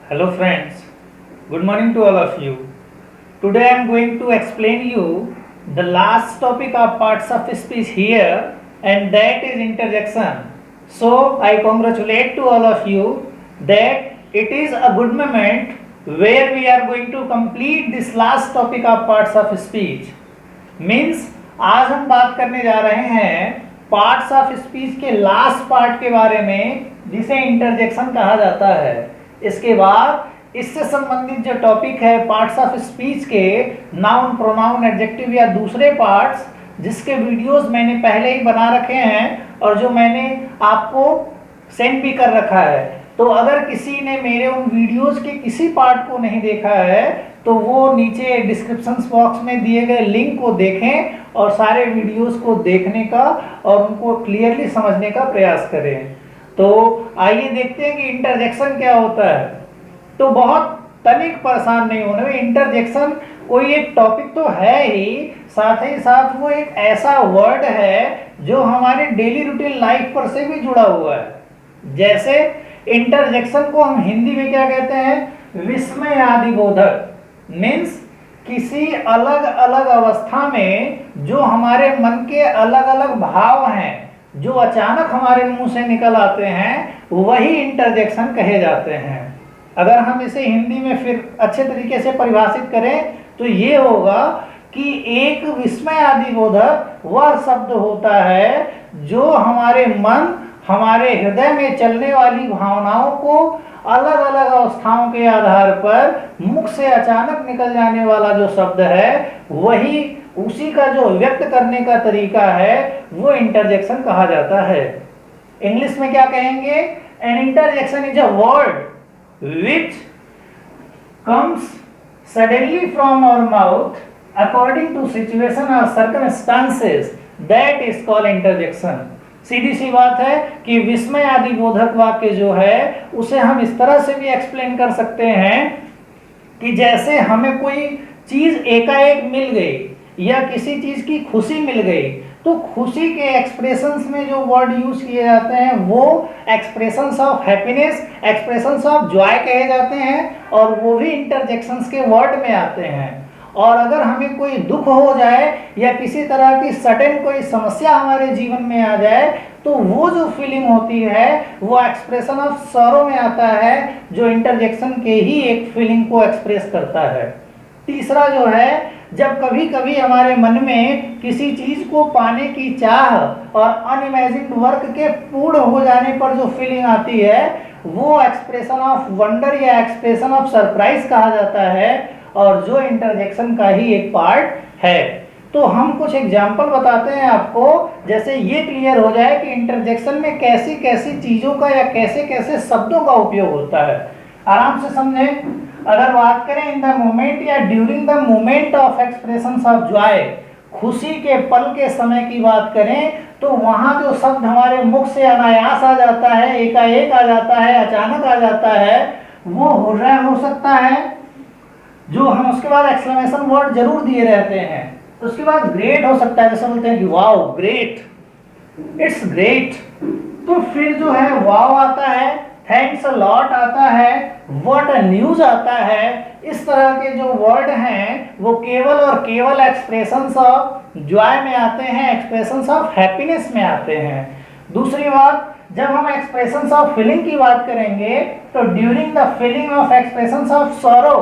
Hello friends, good morning to all of you. Today I am going to explain you the last topic of parts of speech here, and that is interjection. So I congratulate to all of you that it is a good moment where we are going to complete this last topic of parts of speech. Means आज हम बात करने जा रहे हैं parts of speech के last part के बारे में जिसे इंटरजेक्शन कहा जाता है। इसके बाद इससे संबंधित जो टॉपिक है पार्ट्स ऑफ स्पीच के नाउन, प्रोनाउन, एडजेक्टिव या दूसरे पार्ट्स जिसके वीडियोस मैंने पहले ही बना रखे हैं और जो मैंने आपको सेंड भी कर रखा है। तो अगर किसी ने मेरे उन वीडियोस के किसी पार्ट को नहीं देखा है तो वो नीचे डिस्क्रिप्शन बॉक्स में दिए गए लिंक को देखें और सारे वीडियोस को देखने का और उनको क्लियरली समझने का प्रयास करें। तो आइए देखते हैं कि इंटरजेक्शन क्या होता है। तो बहुत तनिक परेशान नहीं होने में, इंटरजेक्शन कोई एक टॉपिक तो है ही, साथ ही साथ वो एक ऐसा वर्ड है जो हमारे डेली रूटीन लाइफ पर से भी जुड़ा हुआ है। जैसे इंटरजेक्शन को हम हिंदी में क्या कहते हैं? विस्मय आदि बोधक। मीन्स किसी अलग अलग अवस्था में जो हमारे मन के अलग अलग भाव हैं जो अचानक हमारे मुंह से निकल आते हैं वही इंटरजेक्शन कहे जाते हैं। अगर हम इसे हिंदी में फिर अच्छे तरीके से परिभाषित करें तो ये होगा कि एक विस्मय आदि बोधक वह शब्द होता है जो हमारे मन, हमारे हृदय में चलने वाली भावनाओं को अलग अलग अवस्थाओं के आधार पर मुख से अचानक निकल जाने वाला जो शब्द है वही उसी का जो व्यक्त करने का तरीका है वो इंटरजेक्शन कहा जाता है। इंग्लिश में क्या कहेंगे? An interjection is a word which comes suddenly from our mouth according to situation और circumstances that is called interjection. सीधी सी बात है कि विस्मय आदि बोधक वाक्य जो है उसे हम इस तरह से भी एक्सप्लेन कर सकते हैं कि जैसे हमें कोई चीज एकाएक मिल गई या किसी चीज की खुशी मिल गई तो खुशी के एक्सप्रेशंस में जो वर्ड यूज किए जाते हैं वो expressions of happiness, expressions of Joy कहे जाते हैं और वो भी इंटरजेक्शंस के वर्ड में आते हैं। और अगर हमें कोई दुख हो जाए या किसी तरह की सडन कोई समस्या हमारे जीवन में आ जाए तो वो जो फीलिंग होती है वो एक्सप्रेशन ऑफ सॉरो में आता है जो इंटरजेक्शन के ही एक फीलिंग को एक्सप्रेस करता है। तीसरा जो है, जब कभी कभी हमारे मन में किसी चीज को पाने की चाह और अनइमेजिन्ड वर्क के पूर्ण हो जाने पर जो फीलिंग आती है वो एक्सप्रेशन ऑफ वंडर या एक्सप्रेशन ऑफ सरप्राइज कहा जाता है और जो इंटरजेक्शन का ही एक पार्ट है। तो हम कुछ एग्जाम्पल बताते हैं आपको, जैसे ये क्लियर हो जाए कि इंटरजेक्शन में कैसी कैसी चीजों का या कैसे कैसे शब्दों का उपयोग होता है। आराम से समझें। अगर बात करें इन द मोमेंट या during the moment of expressions of Joy, खुशी के पल के समय की बात करें तो वहां जो शब्द हमारे मुख से अनायास आ जाता है, एकाएक आ जाता है, अचानक आ जाता है, वो हुर्रा हो सकता है जो हम उसके बाद एक्सक्लेमेशन वर्ड जरूर दिए रहते हैं। तो उसके बाद ग्रेट हो सकता है, जैसे बोलते हैं कि वाओ ग्रेट, इट्स ग्रेट। तो फिर जो है वाओ आता है, थैंक्स अ लॉट आता है, व्हाट अ न्यूज आता है। इस तरह के जो वर्ड हैं वो केवल और केवल एक्सप्रेशंस ऑफ जॉय में आते हैं, एक्सप्रेशंस ऑफ हैप्पीनेस में आते हैं। दूसरी बात, जब हम एक्सप्रेशंस ऑफ फीलिंग की बात करेंगे तो during the feeling of expressions of sorrow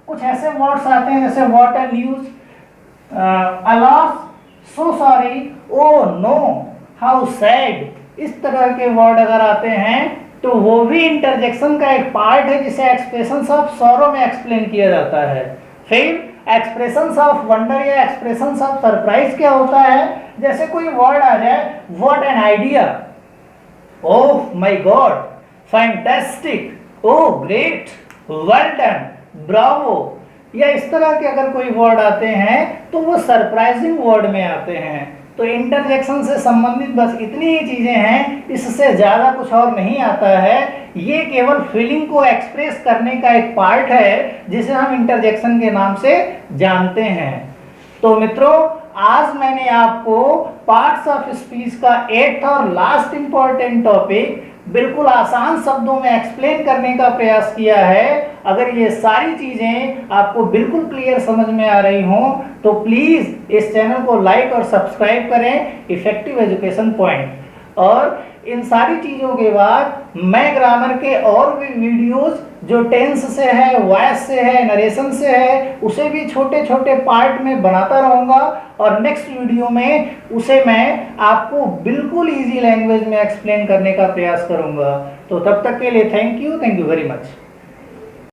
कुछ ऐसे वर्ड्स आते हैं जैसे what a news, alas, so sorry, oh no, how sad. इस तरह के वर्ड अगर आते हैं तो वो भी इंटरजेक्शन का एक पार्ट है जिसे एक्सप्रेशंस ऑफ सॉरो में एक्सप्लेन किया जाता है। फिर एक्सप्रेशंस ऑफ वंडर या एक्सप्रेशंस ऑफ सरप्राइज क्या होता है? जैसे कोई वर्ड आ जाए, what an idea, oh my God, fantastic, oh great, well done, Bravo, या इस तरह के अगर कोई वर्ड आते हैं तो वो सरप्राइजिंग वर्ड में आते हैं। तो इंटरजेक्शन से संबंधित बस इतनी ही चीजें हैं, इससे ज्यादा कुछ और नहीं आता है। ये केवल फीलिंग को एक्सप्रेस करने का एक पार्ट है जिसे हम इंटरजेक्शन के नाम से जानते हैं। तो मित्रों, आज मैंने आपको पार्ट्स ऑफ स्पीच का 8th और लास्ट इंपॉर्टेंट टॉपिक बिल्कुल आसान शब्दों में एक्सप्लेन करने का प्रयास किया है अगर ये सारी चीज़ें आपको बिल्कुल क्लियर समझ में आ रही हों तो प्लीज़ इस चैनल को लाइक और सब्सक्राइब करें, इफेक्टिव एजुकेशन पॉइंट। और इन सारी चीज़ों के बाद मैं ग्रामर के और भी वीडियोस जो टेंस से है, वॉइस से है, नरेशन से है, उसे भी छोटे छोटे पार्ट में बनाता रहूँगा और नेक्स्ट वीडियो में उसे मैं आपको बिल्कुल इजी लैंग्वेज में एक्सप्लेन करने का प्रयास करूँगा। तो तब तक के लिए थैंक यू वेरी मच।